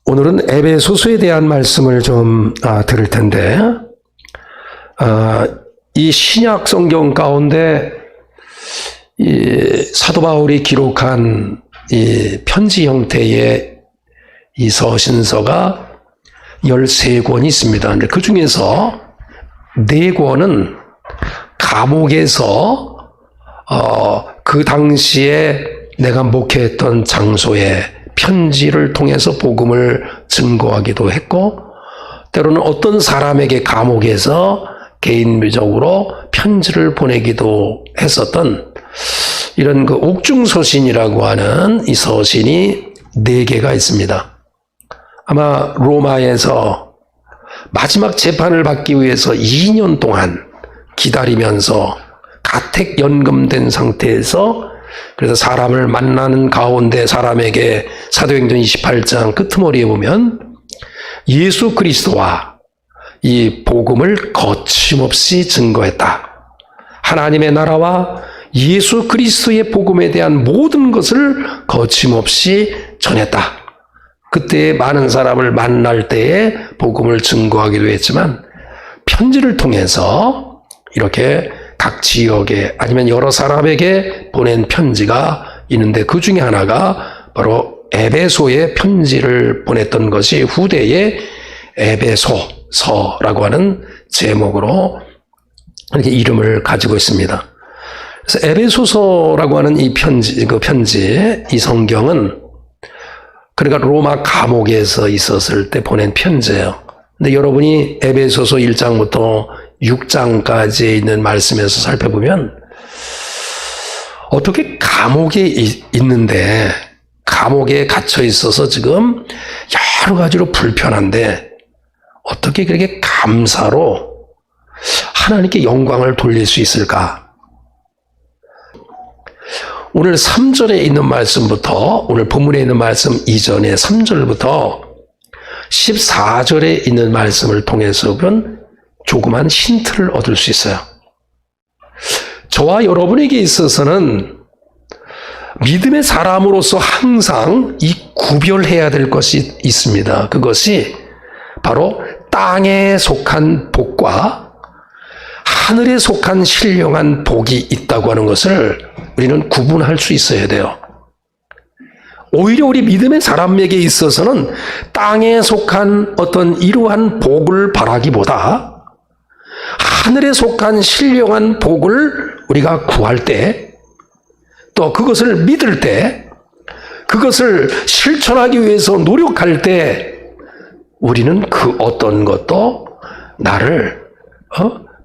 오늘은 에베소서에 대한 말씀을 좀 들을 텐데, 이 신약 성경 가운데 이 사도 바울이 기록한 이 편지 형태의 이 서신서가 13권이 있습니다. 근데 그 중에서 4권은 감옥에서 그 당시에 내가 목회했던 장소에 편지를 통해서 복음을 증거하기도 했고, 때로는 어떤 사람에게 감옥에서 개인적으로 편지를 보내기도 했었던 이런 그 옥중서신이라고 하는 이 서신이 4개가 있습니다. 아마 로마에서 마지막 재판을 받기 위해서 2년 동안 기다리면서 가택 연금된 상태에서, 그래서 사람을 만나는 가운데 사람에게 사도행전 28장 끄트머리에 보면 예수 그리스도와 이 복음을 거침없이 증거했다. 하나님의 나라와 예수 그리스도의 복음에 대한 모든 것을 거침없이 전했다. 그때 많은 사람을 만날 때에 복음을 증거하기도 했지만, 편지를 통해서 이렇게 각 지역에 아니면 여러 사람에게 보낸 편지가 있는데, 그 중에 하나가 바로 에베소에 편지를 보냈던 것이 후대의 에베소서라고 하는 제목으로 이렇게 이름을 가지고 있습니다. 그래서 에베소서라고 하는 이 편지, 이 성경은 그러니까 로마 감옥에서 있었을 때 보낸 편지예요. 근데 여러분이 에베소서 1장부터 6장까지에 있는 말씀에서 살펴보면 어떻게 감옥에 있는데, 감옥에 갇혀 있어서 지금 여러 가지로 불편한데 어떻게 그렇게 감사로 하나님께 영광을 돌릴 수 있을까? 오늘 3절에 있는 말씀부터, 오늘 본문에 있는 말씀 이전에 3절부터 14절에 있는 말씀을 통해서 보면 조그만 힌트를 얻을 수 있어요. 저와 여러분에게 있어서는 믿음의 사람으로서 항상 이 구별해야 될 것이 있습니다. 그것이 바로 땅에 속한 복과 하늘에 속한 신령한 복이 있다고 하는 것을 우리는 구분할 수 있어야 돼요. 오히려 우리 믿음의 사람에게 있어서는 땅에 속한 어떤 이러한 복을 바라기보다 하늘에 속한 신령한 복을 우리가 구할 때, 또 그것을 믿을 때, 그것을 실천하기 위해서 노력할 때 우리는 그 어떤 것도 나를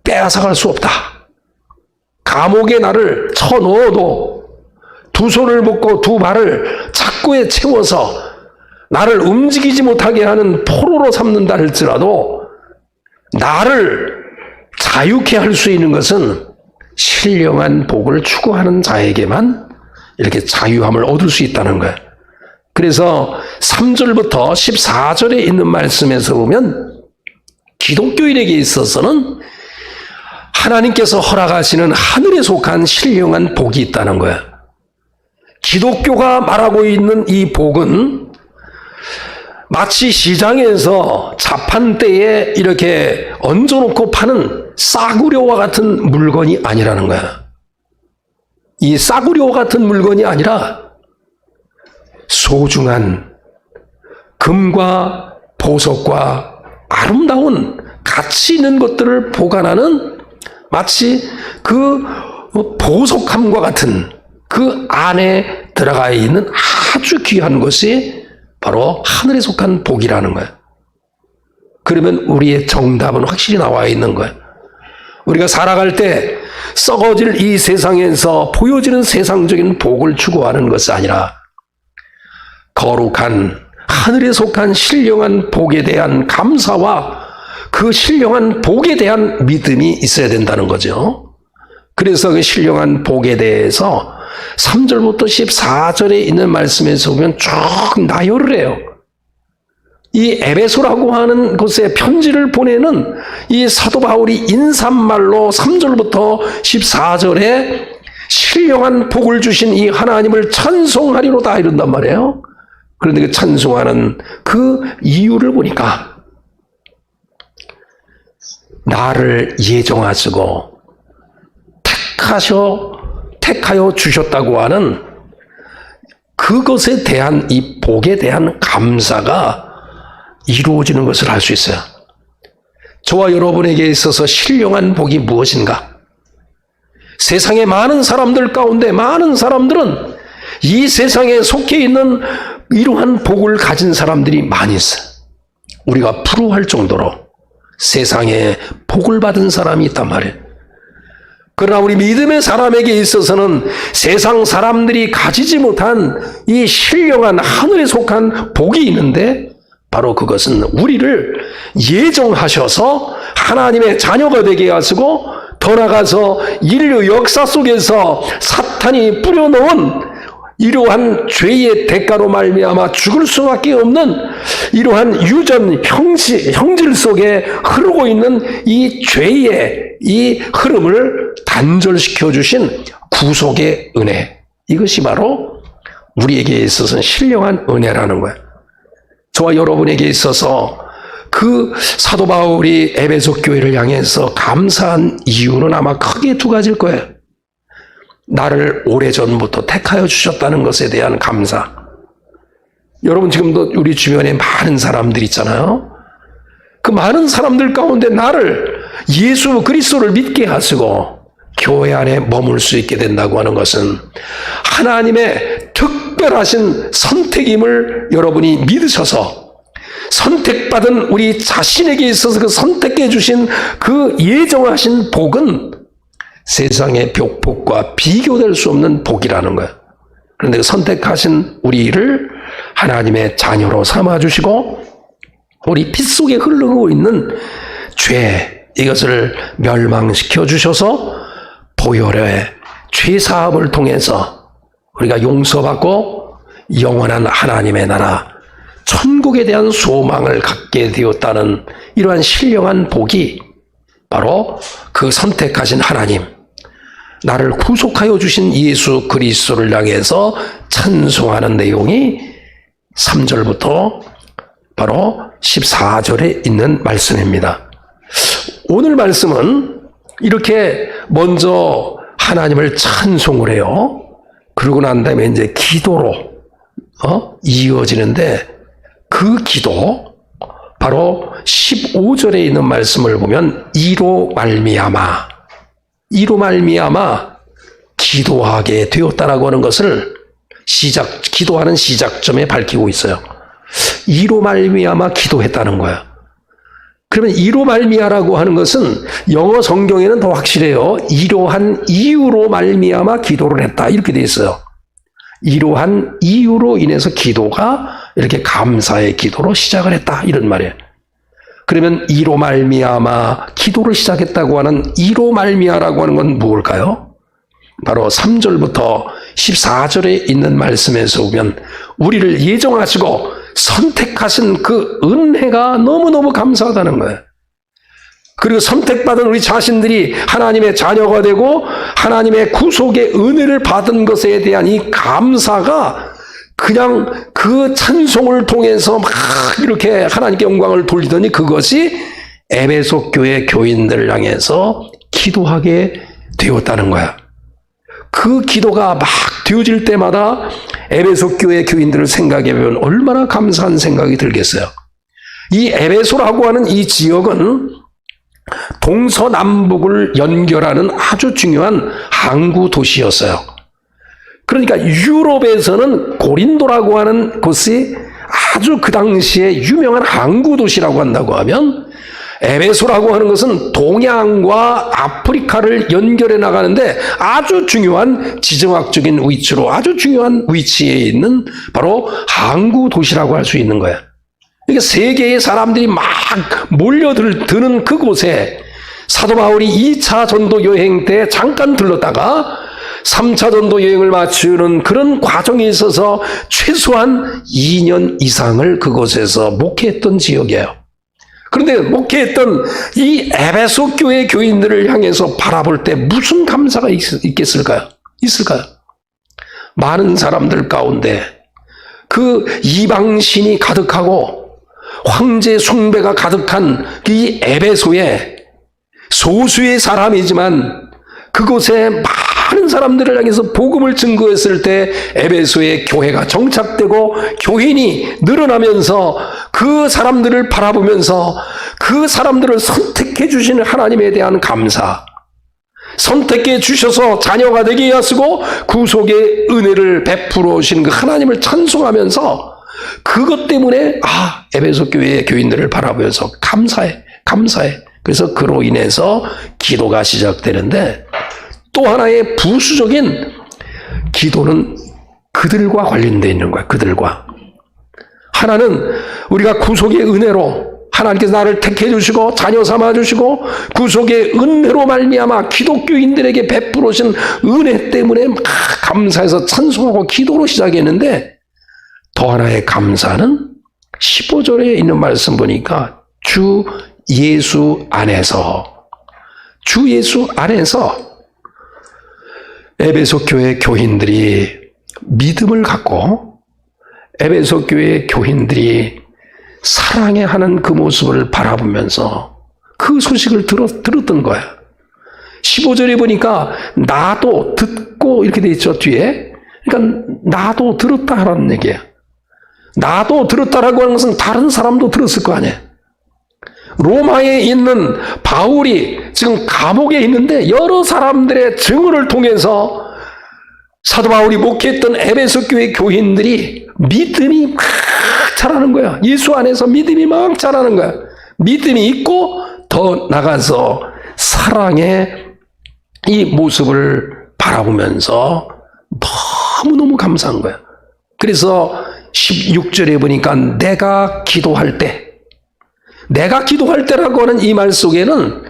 빼앗아갈 수 없다. 감옥에 나를 쳐넣어도 두 손을 묶고 두 발을 착고에 채워서 나를 움직이지 못하게 하는 포로로 삼는다 할지라도 나를 자유케 할 수 있는 것은 신령한 복을 추구하는 자에게만 이렇게 자유함을 얻을 수 있다는 거예요. 그래서 3절부터 14절에 있는 말씀에서 보면 기독교인에게 있어서는 하나님께서 허락하시는 하늘에 속한 신령한 복이 있다는 거예요. 기독교가 말하고 있는 이 복은 마치 시장에서 자판대에 이렇게 얹어놓고 파는 싸구려와 같은 물건이 아니라는 거야. 이 싸구려와 같은 물건이 아니라 소중한 금과 보석과 아름다운 가치 있는 것들을 보관하는, 마치 그 보석함과 같은 그 안에 들어가 있는 아주 귀한 것이 바로 하늘에 속한 복이라는 거예요. 그러면 우리의 정답은 확실히 나와 있는 거예요. 우리가 살아갈 때 썩어질 이 세상에서 보여지는 세상적인 복을 추구하는 것이 아니라 거룩한 하늘에 속한 신령한 복에 대한 감사와 그 신령한 복에 대한 믿음이 있어야 된다는 거죠. 그래서 그 신령한 복에 대해서 3절부터 14절에 있는 말씀에서 보면 쭉 나열을 해요. 이 에베소라고 하는 곳에 편지를 보내는 이 사도 바울이 인사말로 3절부터 14절에 신령한 복을 주신 이 하나님을 찬송하리로다 이런단 말이에요. 그런데 그 찬송하는 그 이유를 보니까 나를 예정하시고 택하여 주셨다고 하는 그것에 대한 이 복에 대한 감사가 이루어지는 것을 알 수 있어요. 저와 여러분에게 있어서 신령한 복이 무엇인가? 세상의 많은 사람들 가운데 많은 사람들은 이 세상에 속해 있는 이러한 복을 가진 사람들이 많이 있어요. 우리가 부러워할 정도로 세상에 복을 받은 사람이 있단 말이에요. 그러나 우리 믿음의 사람에게 있어서는 세상 사람들이 가지지 못한 이 신령한 하늘에 속한 복이 있는데 바로 그것은 우리를 예정하셔서 하나님의 자녀가 되게 하시고 더 나아가서 인류 역사 속에서 사탄이 뿌려놓은 이러한 죄의 대가로 말미암아 죽을 수밖에 없는 이러한 유전 형질 속에 흐르고 있는 이 죄의 이 흐름을 단절시켜 주신 구속의 은혜, 이것이 바로 우리에게 있어서는 신령한 은혜라는 거예요. 저와 여러분에게 있어서 그 사도 바울이 에베소 교회를 향해서 감사한 이유는 아마 크게 두 가지일 거예요. 나를 오래전부터 택하여 주셨다는 것에 대한 감사. 여러분 지금도 우리 주변에 많은 사람들 있잖아요. 그 많은 사람들 가운데 나를 예수 그리스도를 믿게 하시고 교회 안에 머물 수 있게 된다고 하는 것은 하나님의 특별하신 선택임을 여러분이 믿으셔서 선택받은 우리 자신에게 있어서 그 선택해 주신 그 예정하신 복은 세상의 복과 비교될 수 없는 복이라는 거예요. 그런데 그 선택하신 우리를 하나님의 자녀로 삼아주시고 우리 피 속에 흐르고 있는 죄, 이것을 멸망시켜 주셔서 보혈의 죄사함을 통해서 우리가 용서받고 영원한 하나님의 나라, 천국에 대한 소망을 갖게 되었다는 이러한 신령한 복이 바로 그 선택하신 하나님, 나를 구속하여 주신 예수 그리스도를 향해서 찬송하는 내용이 3절부터 바로 14절에 있는 말씀입니다. 오늘 말씀은 이렇게 먼저 하나님을 찬송을 해요. 그러고 난 다음에 이제 기도로 이어지는데 그 기도, 바로 15절에 있는 말씀을 보면 이로 말미암아 기도하게 되었다라고 하는 것을 기도하는 시작점에 밝히고 있어요. 이로 말미암아 기도했다는 거예요. 그러면 이로 말미암아라고 하는 것은 영어 성경에는 더 확실해요. 이러한 이유로 말미암아 기도를 했다, 이렇게 돼 있어요. 이러한 이유로 인해서 기도가 이렇게 감사의 기도로 시작을 했다, 이런 말이에요. 그러면 이로 말미암아 기도를 시작했다고 하는 이로 말미암아라고 하는 건 무엇일까요? 바로 3절부터 14절에 있는 말씀에서 보면 우리를 예정하시고 선택하신 그 은혜가 너무너무 감사하다는 거예요. 그리고 선택받은 우리 자신들이 하나님의 자녀가 되고 하나님의 구속의 은혜를 받은 것에 대한 이 감사가 그냥 그 찬송을 통해서 막 이렇게 하나님께 영광을 돌리더니 그것이 에베소 교회 교인들을 향해서 기도하게 되었다는 거야. 그 기도가 막 되어질 때마다 에베소 교회 교인들을 생각해 보면 얼마나 감사한 생각이 들겠어요. 이 에베소라고 하는 이 지역은 동서남북을 연결하는 아주 중요한 항구 도시였어요. 그러니까 유럽에서는 고린도라고 하는 곳이 아주 그 당시에 유명한 항구 도시라고 한다고 하면, 에베소라고 하는 것은 동양과 아프리카를 연결해 나가는데 아주 중요한 지정학적인 위치로 아주 중요한 위치에 있는 바로 항구 도시라고 할 수 있는 거예요. 그러니까 세계의 사람들이 막 몰려드는 그곳에 사도 바울이 2차 전도 여행 때 잠깐 들렀다가 3차 전도 여행을 마치는 그런 과정에 있어서 최소한 2년 이상을 그곳에서 목회했던 지역이에요. 그런데 목회했던 이 에베소 교회 교인들을 향해서 바라볼 때 무슨 감사가 있을까요? 많은 사람들 가운데 그 이방신이 가득하고 황제 숭배가 가득한 이 에베소에 소수의 사람이지만 그곳에 많은 사람들을 향해서 복음을 증거했을 때 에베소의 교회가 정착되고 교인이 늘어나면서 그 사람들을 바라보면서 그 사람들을 선택해 주시는 하나님에 대한 감사, 선택해 주셔서 자녀가 되게 하시고 구속의 은혜를 베풀어 오신 그 하나님을 찬송하면서 그것 때문에 에베소 교회의 교인들을 바라보면서 감사해. 그래서 그로 인해서 기도가 시작되는데 또 하나의 부수적인 기도는 그들과 관련되어 있는 거야. 그들과. 하나는 우리가 구속의 은혜로 하나님께서 나를 택해 주시고 자녀 삼아 주시고 구속의 은혜로 말미암아 기독교인들에게 베풀어 오신 은혜 때문에 막 감사해서 찬송하고 기도로 시작했는데 더 하나의 감사는 15절에 있는 말씀 보니까 주 예수 안에서 에베소 교회 교인들이 믿음을 갖고 에베소 교회 교인들이 사랑해하는 그 모습을 바라보면서 그 소식을 들었던 거야. 15절에 보니까 나도 듣고 이렇게 돼 있죠, 뒤에. 그러니까 나도 들었다 하라는 얘기야. 나도 들었다라고 하는 것은 다른 사람도 들었을 거 아니야. 로마에 있는 바울이 지금 감옥에 있는데 여러 사람들의 증언을 통해서 사도 바울이 목회했던 에베소 교회 교인들이 믿음이 막 자라는 거야. 예수 안에서 믿음이 막 자라는 거야. 믿음이 있고 더 나가서 사랑의 이 모습을 바라보면서 너무너무 감사한 거야. 그래서 16절에 보니까 내가 기도할 때라고 하는 이 말 속에는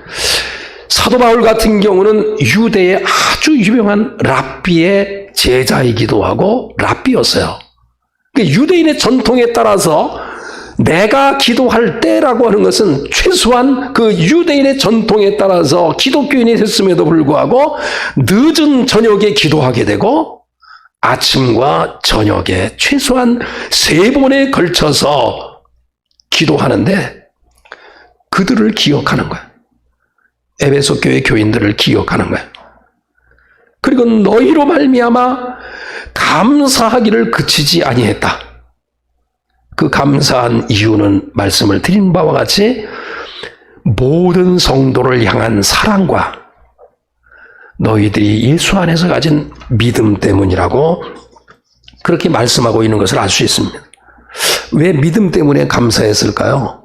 사도 바울 같은 경우는 유대의 아주 유명한 랍비의 제자이기도 하고 랍비였어요. 유대인의 전통에 따라서 내가 기도할 때라고 하는 것은 최소한 그 유대인의 전통에 따라서 기독교인이 됐음에도 불구하고 늦은 저녁에 기도하게 되고 아침과 저녁에 최소한 3번에 걸쳐서 기도하는데 그들을 기억하는 거야. 에베소 교회 교인들을 기억하는 거야. 그리고 너희로 말미암아 감사하기를 그치지 아니했다. 그 감사한 이유는 말씀을 드린 바와 같이 모든 성도를 향한 사랑과 너희들이 예수 안에서 가진 믿음 때문이라고 그렇게 말씀하고 있는 것을 알 수 있습니다. 왜 믿음 때문에 감사했을까요?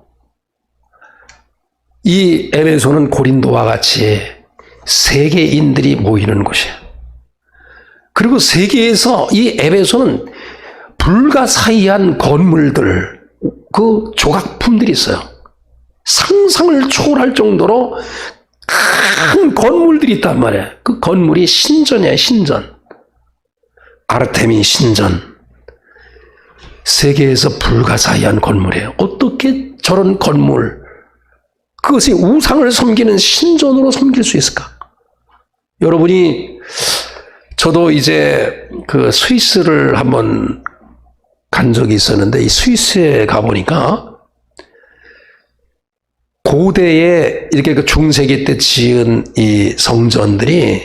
이 에베소는 고린도와 같이 세계인들이 모이는 곳이에요. 그리고 세계에서 이 에베소는 불가사의한 건물들, 그 조각품들이 있어요. 상상을 초월할 정도로 큰 건물들이 있단 말이에요. 그 건물이 신전이에요, 신전. 아르테미 신전. 세계에서 불가사의한 건물이에요. 어떻게 저런 건물, 그것이 우상을 섬기는 신전으로 섬길 수 있을까? 여러분이, 저도 이제 그 스위스를 한번 간 적이 있었는데, 이 스위스에 가보니까 고대에 이렇게 그 중세기 때 지은 이 성전들이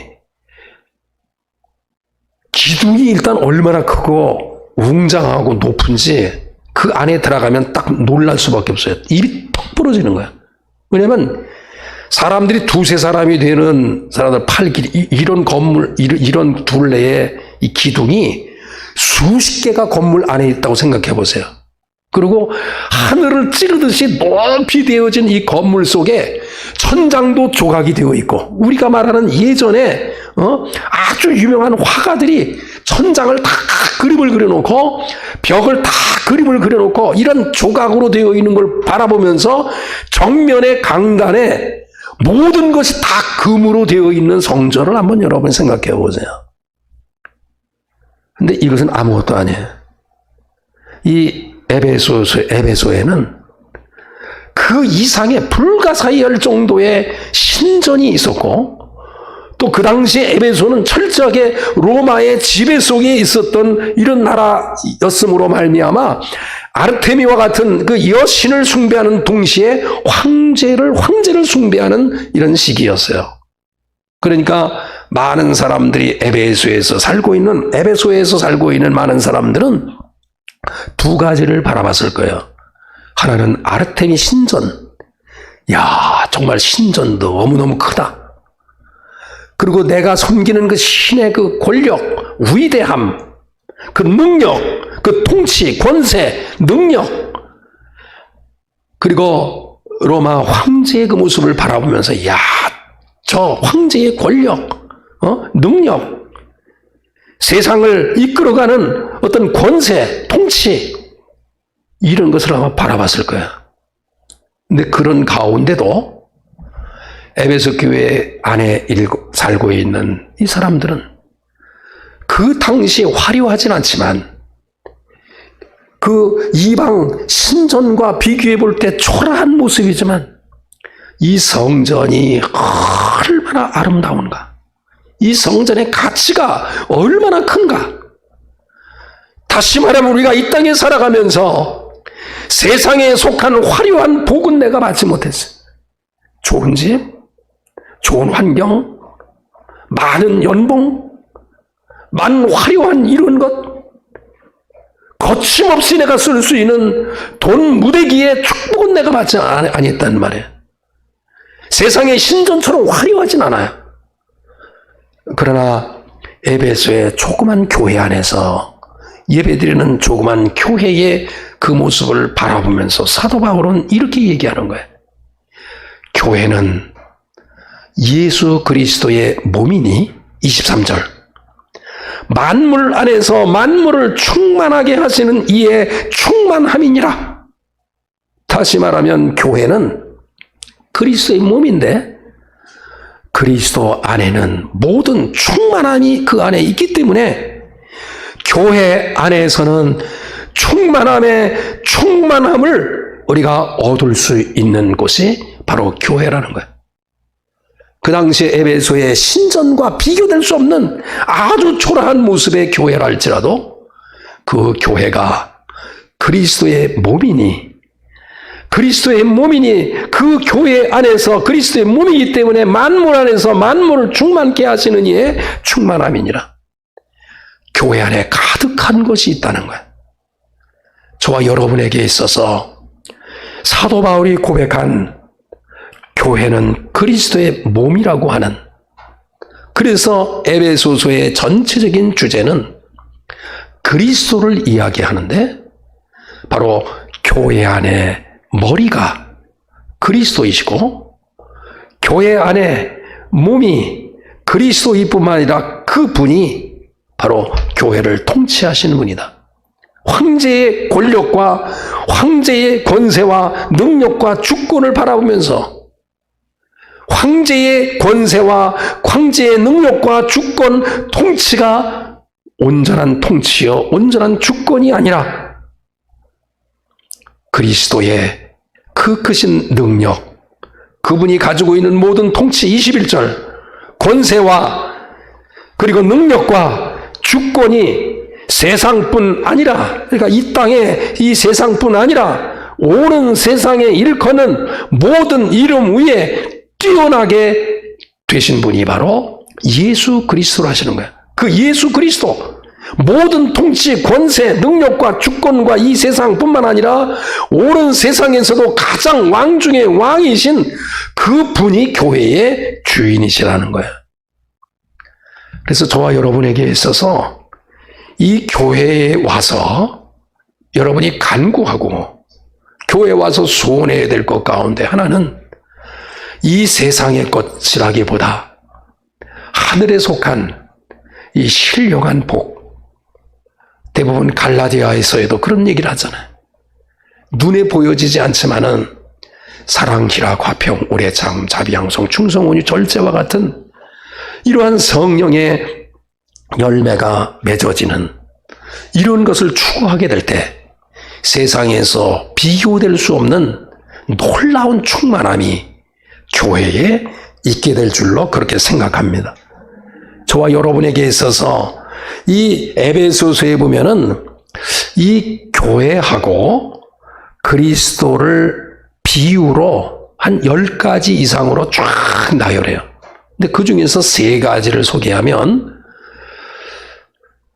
기둥이 일단 얼마나 크고 웅장하고 높은지 그 안에 들어가면 딱 놀랄 수밖에 없어요. 입이 턱 부러지는 거야. 왜냐면 사람들이 2-3사람이 되는 사람들 팔길, 이런 건물, 이런 둘레에 이 기둥이 수십 개가 건물 안에 있다고 생각해 보세요. 그리고 하늘을 찌르듯이 높이 되어진 이 건물 속에 천장도 조각이 되어 있고, 우리가 말하는 예전에 아주 유명한 화가들이 천장을 다 그림을 그려놓고 벽을 다 그림을 그려놓고 이런 조각으로 되어 있는 걸 바라보면서 정면에 강단에 모든 것이 다 금으로 되어 있는 성전을 한번 여러분 생각해 보세요. 근데 이것은 아무것도 아니에요. 이 에베소에는 그 이상의 불가사의할 정도의 신전이 있었고, 또 그 당시 에베소는 철저하게 로마의 지배 속에 있었던 이런 나라였으므로 말미암아 아르테미와 같은 그 여신을 숭배하는 동시에 황제를 숭배하는 이런 시기였어요. 그러니까 많은 사람들이 에베소에서 살고 있는 많은 사람들은 두 가지를 바라봤을 거예요. 하나는 아르테미 신전. 야, 정말 신전도 너무너무 크다. 그리고 내가 섬기는 그 신의 그 권력, 위대함, 그 능력, 그 통치, 권세, 능력, 그리고 로마 황제의 그 모습을 바라보면서 야, 저 황제의 권력, 능력, 세상을 이끌어가는 어떤 권세, 통치, 이런 것을 아마 바라봤을 거야. 근데 그런 가운데도 에베소 교회 안에 살고 있는 이 사람들은 그 당시 화려하진 않지만 그 이방 신전과 비교해 볼 때 초라한 모습이지만 이 성전이 얼마나 아름다운가, 이 성전의 가치가 얼마나 큰가. 다시 말하면 우리가 이 땅에 살아가면서 세상에 속한 화려한 복은 내가 받지 못했어요. 좋은 집, 좋은 환경, 많은 연봉, 많은 화려한 이런 것, 거침없이 내가 쓸 수 있는 돈 무대기의 축복은 내가 받지 아니했단 말이에요. 세상의 신전처럼 화려하진 않아요. 그러나 에베소의 조그만 교회 안에서 예배드리는 조그만 교회의 그 모습을 바라보면서 사도 바울은 이렇게 얘기하는 거예요. 교회는 예수 그리스도의 몸이니 23절 만물 안에서 만물을 충만하게 하시는 이의 충만함이니라. 다시 말하면 교회는 그리스도의 몸인데 그리스도 안에는 모든 충만함이 그 안에 있기 때문에 교회 안에서는 충만함의 충만함을 우리가 얻을 수 있는 곳이 바로 교회라는 거예요. 그 당시 에베소의 신전과 비교될 수 없는 아주 초라한 모습의 교회라 할지라도 그 교회가 그리스도의 몸이니 그 교회 안에서 그리스도의 몸이기 때문에 만물 안에서 만물을 충만케 하시는 이의 충만함이니라. 교회 안에 가득한 것이 있다는 거예요. 저와 여러분에게 있어서 사도 바울이 고백한 교회는 그리스도의 몸이라고 하는, 그래서 에베소서의 전체적인 주제는 그리스도를 이야기하는데 바로 교회 안에 머리가 그리스도이시고 교회 안에 몸이 그리스도이뿐만 아니라 그 분이 바로 교회를 통치하시는 분이다. 황제의 권력과 황제의 권세와 능력과 주권을 바라보면서 황제의 권세와 황제의 능력과 주권, 통치가 온전한 통치요, 온전한 주권이 아니라 그리스도의 그 크신 능력, 그분이 가지고 있는 모든 통치 21절, 권세와 그리고 능력과 주권이 세상뿐 아니라, 그러니까 이 땅에 이 세상뿐 아니라 오는 세상에 일컫는 모든 이름 위에 뛰어나게 되신 분이 바로 예수 그리스도로 하시는 거예요. 그 예수 그리스도, 모든 통치, 권세, 능력과 주권과 이 세상뿐만 아니라 오는 세상에서도 가장 왕 중에 왕이신 그 분이 교회의 주인이시라는 거예요. 그래서 저와 여러분에게 있어서 이 교회에 와서 여러분이 간구하고 교회에 와서 소원해야 될 것 가운데 하나는 이 세상의 것이라기보다 하늘에 속한 이 신령한 복, 대부분 갈라디아에서도 그런 얘기를 하잖아요. 눈에 보여지지 않지만은 사랑, 희락, 화평, 오래 참, 자비, 양성, 충성, 온유, 절제와 같은 이러한 성령의 열매가 맺어지는 이런 것을 추구하게 될 때 세상에서 비교될 수 없는 놀라운 충만함이 교회에 있게 될 줄로 그렇게 생각합니다. 저와 여러분에게 있어서 이 에베소서에 보면은 이 교회하고 그리스도를 비유로 한 10가지 이상으로 쫙 나열해요. 근데 그 중에서 3가지를 소개하면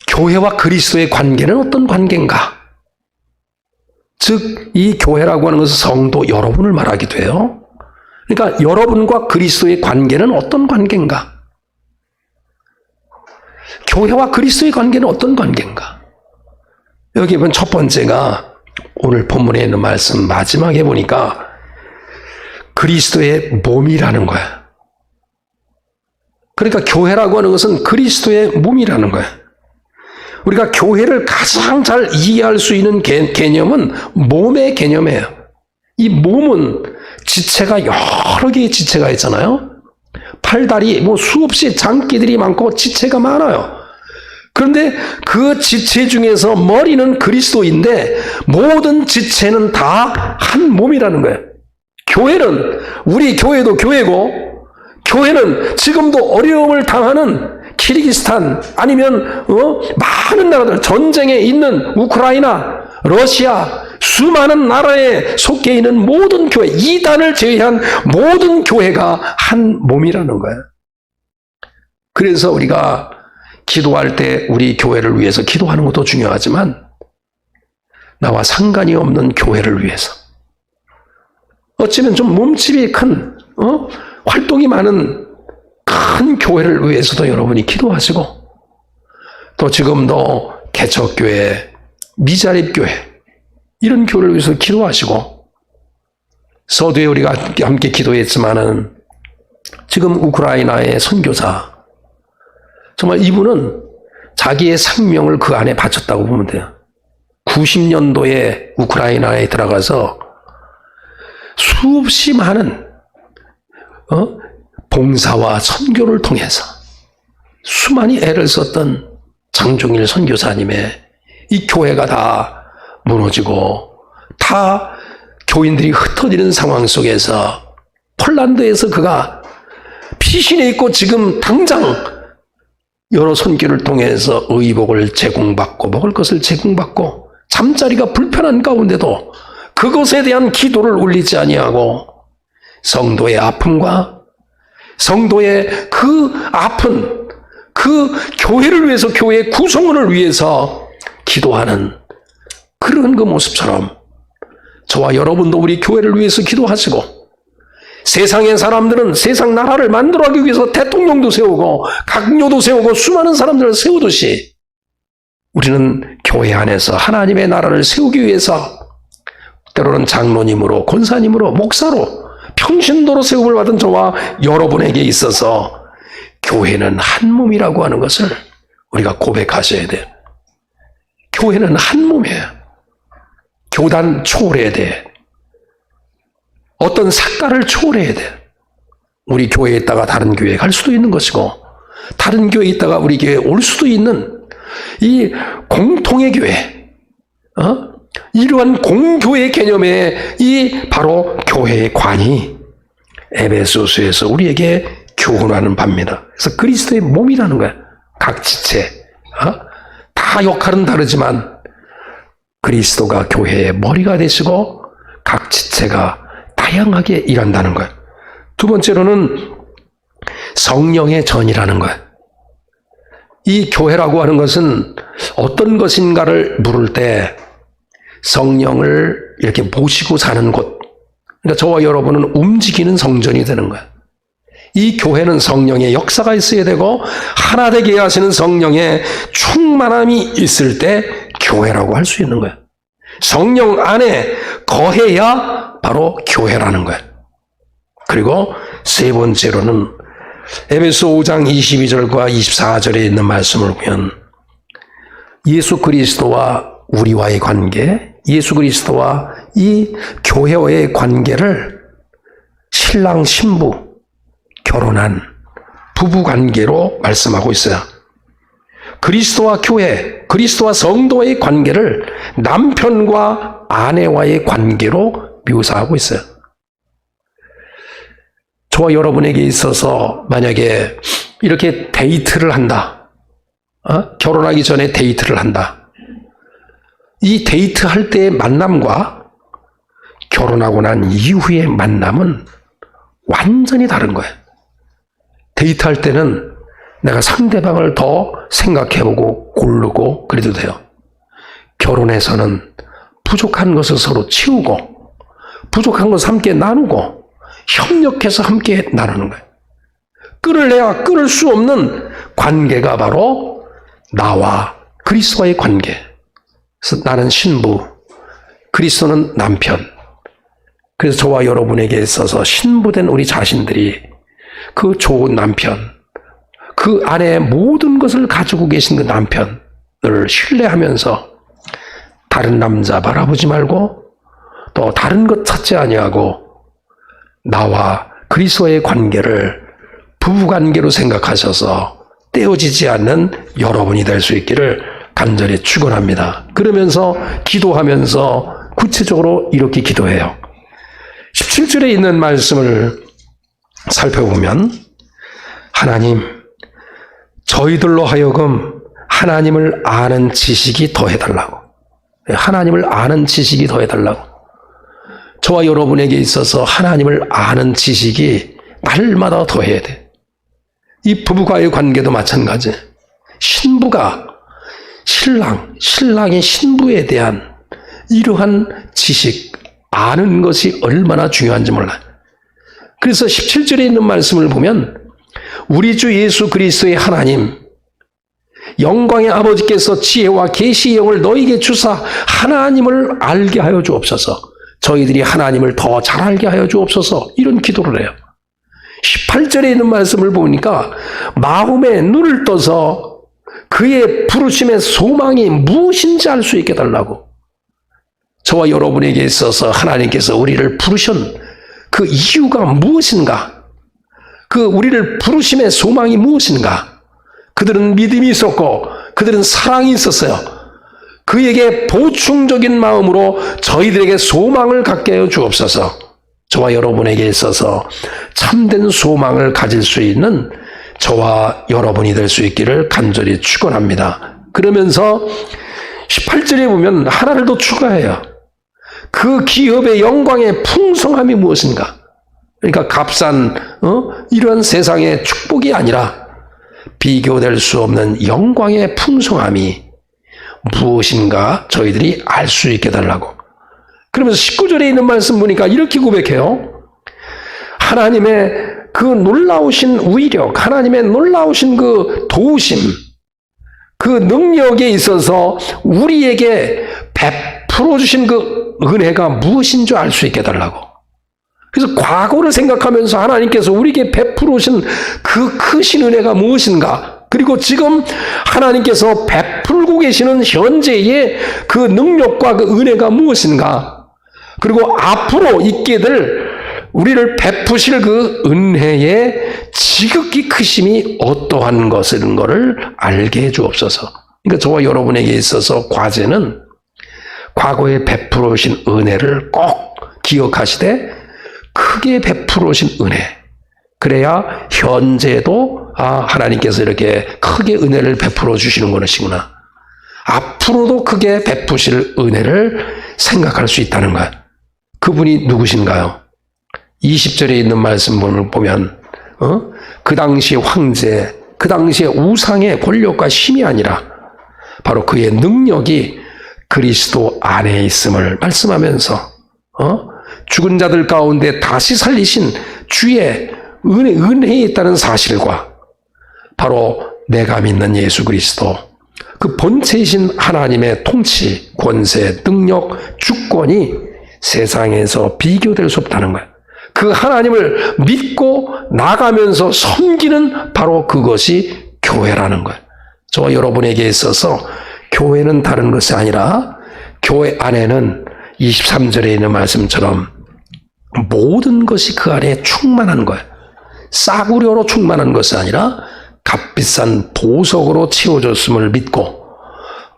교회와 그리스도의 관계는 어떤 관계인가? 즉, 이 교회라고 하는 것은 성도 여러분을 말하기도 해요. 그러니까 여러분과 그리스도의 관계는 어떤 관계인가? 교회와 그리스도의 관계는 어떤 관계인가? 여기 보면 첫 번째가 오늘 본문에 있는 말씀 마지막에 보니까 그리스도의 몸이라는 거야. 그러니까 교회라고 하는 것은 그리스도의 몸이라는 거야. 우리가 교회를 가장 잘 이해할 수 있는 개념은 몸의 개념이에요. 이 몸은 지체가 여러 개의 지체가 있잖아요. 팔다리, 수없이 장기들이 많고 지체가 많아요. 그런데 그 지체 중에서 머리는 그리스도인데 모든 지체는 다 한 몸이라는 거예요. 교회는, 우리 교회도 교회고, 교회는 지금도 어려움을 당하는 키르기스탄 아니면 많은 나라들, 전쟁에 있는 우크라이나, 러시아, 수많은 나라에 속해 있는 모든 교회, 이단을 제외한 모든 교회가 한 몸이라는 거예요. 그래서 우리가 기도할 때 우리 교회를 위해서 기도하는 것도 중요하지만 나와 상관이 없는 교회를 위해서, 어쩌면 좀 몸집이 큰 활동이 많은 큰 교회를 위해서도 여러분이 기도하시고, 또 지금도 개척교회, 미자립교회 이런 교회를 위해서 기도하시고, 서두에 우리가 함께 기도했지만은 지금 우크라이나의 선교사, 정말 이분은 자기의 생명을 그 안에 바쳤다고 보면 돼요. 90년도에 우크라이나에 들어가서 수없이 많은 봉사와 선교를 통해서 수많이 애를 썼던 장종일 선교사님의 이 교회가 다 무너지고 다 교인들이 흩어지는 상황 속에서 폴란드에서 그가 피신해 있고 지금 당장 여러 선교를 통해서 의복을 제공받고 먹을 것을 제공받고 잠자리가 불편한 가운데도 그것에 대한 기도를 올리지 아니하고 성도의 아픔과 성도의 그 아픈 그 교회를 위해서, 교회의 구성원을 위해서 기도하는 그런 그 모습처럼 저와 여러분도 우리 교회를 위해서 기도하시고, 세상의 사람들은 세상 나라를 만들어가기 위해서 대통령도 세우고 강요도 세우고 수많은 사람들을 세우듯이 우리는 교회 안에서 하나님의 나라를 세우기 위해서 때로는 장로님으로, 권사님으로, 목사로, 평신도로 세움을 받은 저와 여러분에게 있어서 교회는 한 몸이라고 하는 것을 우리가 고백하셔야 돼요. 교회는 한 몸이에요. 교단 초월해야 돼. 어떤 색깔을 초월해야 돼. 우리 교회에 있다가 다른 교회에 갈 수도 있는 것이고, 다른 교회에 있다가 우리 교회에 올 수도 있는 이 공통의 교회, 이러한 공교회 개념의 이 바로 교회의 관이 에베소서에서 우리에게 교훈하는 바입니다. 그래서 그리스도의 몸이라는 거야. 각 지체, 다 역할은 다르지만 그리스도가 교회의 머리가 되시고 각 지체가 다양하게 일한다는 거예요. 두 번째로는 성령의 전이라는 거예요. 이 교회라고 하는 것은 어떤 것인가를 물을 때 성령을 이렇게 모시고 사는 곳, 그러니까 저와 여러분은 움직이는 성전이 되는 거예요. 이 교회는 성령의 역사가 있어야 되고 하나 되게 하시는 성령의 충만함이 있을 때 교회라고 할 수 있는 거예요. 성령 안에 거해야 바로 교회라는 거예요. 그리고 세 번째로는 에베소 5장 22절과 24절에 있는 말씀을 보면 예수 그리스도와 우리와의 관계, 예수 그리스도와 이 교회와의 관계를 신랑 신부, 결혼한 부부 관계로 말씀하고 있어요. 그리스도와 교회, 그리스도와 성도의 관계를 남편과 아내와의 관계로 묘사하고 있어요. 저와 여러분에게 있어서 만약에 이렇게 데이트를 한다. 결혼하기 전에 데이트를 한다. 이 데이트할 때의 만남과 결혼하고 난 이후의 만남은 완전히 다른 거예요. 데이트할 때는 내가 상대방을 더 생각해보고 고르고 그래도 돼요. 결혼해서는 부족한 것을 서로 채우고 부족한 것을 함께 나누고 협력해서 함께 나누는 거예요. 끊을래야 끊을 수 없는 관계가 바로 나와 그리스도와의 관계. 그래서 나는 신부, 그리스도는 남편. 그래서 저와 여러분에게 있어서 신부된 우리 자신들이 그 좋은 남편, 그 안에 모든 것을 가지고 계신 그 남편을 신뢰하면서 다른 남자 바라보지 말고 또 다른 것 찾지 아니하고 나와 그리스도의 관계를 부부관계로 생각하셔서 떼어지지 않는 여러분이 될 수 있기를 간절히 축원합니다. 그러면서 기도하면서 구체적으로 이렇게 기도해요. 17절에 있는 말씀을 살펴보면 하나님, 저희들로 하여금 하나님을 아는 지식이 더해달라고. 하나님을 아는 지식이 더해달라고. 저와 여러분에게 있어서 하나님을 아는 지식이 날마다 더해야 돼. 이 부부와의 관계도 마찬가지. 신부가 신랑이 신부에 대한 이러한 지식, 아는 것이 얼마나 중요한지 몰라요. 그래서 17절에 있는 말씀을 보면 우리 주 예수 그리스도의 하나님, 영광의 아버지께서 지혜와 계시의 영을 너희에게 주사 하나님을 알게 하여 주옵소서. 저희들이 하나님을 더 잘 알게 하여 주옵소서. 이런 기도를 해요. 18절에 있는 말씀을 보니까 마음에 눈을 떠서 그의 부르심의 소망이 무엇인지 알 수 있게 달라고. 저와 여러분에게 있어서 하나님께서 우리를 부르신 그 이유가 무엇인가? 그 우리를 부르심의 소망이 무엇인가? 그들은 믿음이 있었고 그들은 사랑이 있었어요. 그에게 보충적인 마음으로 저희들에게 소망을 갖게 하여 주옵소서. 저와 여러분에게 있어서 참된 소망을 가질 수 있는 저와 여러분이 될 수 있기를 간절히 축원합니다. 그러면서 18절에 보면 하나를 더 추가해요. 그 기업의 영광의 풍성함이 무엇인가? 그러니까 값싼 이런 세상의 축복이 아니라 비교될 수 없는 영광의 풍성함이 무엇인가 저희들이 알 수 있게 달라고. 그러면서 19절에 있는 말씀 보니까 이렇게 고백해요. 하나님의 그 놀라우신 위력, 하나님의 놀라우신 그 도우심, 그 능력에 있어서 우리에게 베풀어 주신 그 은혜가 무엇인 줄 알 수 있게 달라고. 그래서 과거를 생각하면서 하나님께서 우리에게 베풀어 주신 그 크신 은혜가 무엇인가, 그리고 지금 하나님께서 베풀고 계시는 현재의 그 능력과 그 은혜가 무엇인가, 그리고 앞으로 있게 될 우리를 베푸실 그 은혜의 지극히 크심이 어떠한 것인 것을 알게 해 주옵소서. 그러니까 저와 여러분에게 있어서 과제는 과거에 베풀어 오신 은혜를 꼭 기억하시되 크게 베풀어 오신 은혜, 그래야 현재도 하나님께서 이렇게 크게 은혜를 베풀어 주시는 것이구나, 앞으로도 크게 베푸실 은혜를 생각할 수 있다는 것. 그분이 누구신가요? 20절에 있는 말씀을 보면 그 당시 황제, 그 당시의 우상의 권력과 힘이 아니라 바로 그의 능력이 그리스도 안에 있음을 말씀하면서 죽은 자들 가운데 다시 살리신 주의 은혜에 있다는 사실과 바로 내가 믿는 예수 그리스도, 그 본체이신 하나님의 통치, 권세, 능력, 주권이 세상에서 비교될 수 없다는 거예요. 그 하나님을 믿고 나가면서 섬기는 바로 그것이 교회라는 거예요. 저와 여러분에게 있어서 교회는 다른 것이 아니라 교회 안에는 23절에 있는 말씀처럼 모든 것이 그 안에 충만한 거예요. 싸구려로 충만한 것이 아니라 값비싼 보석으로 채워졌음을 믿고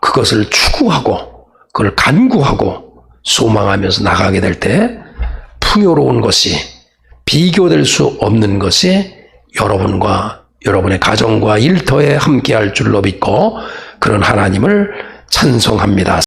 그것을 추구하고 그걸 간구하고 소망하면서 나가게 될 때 풍요로운 것이, 비교될 수 없는 것이 여러분과 여러분의 가정과 일터에 함께할 줄로 믿고 그런 하나님을 찬송합니다.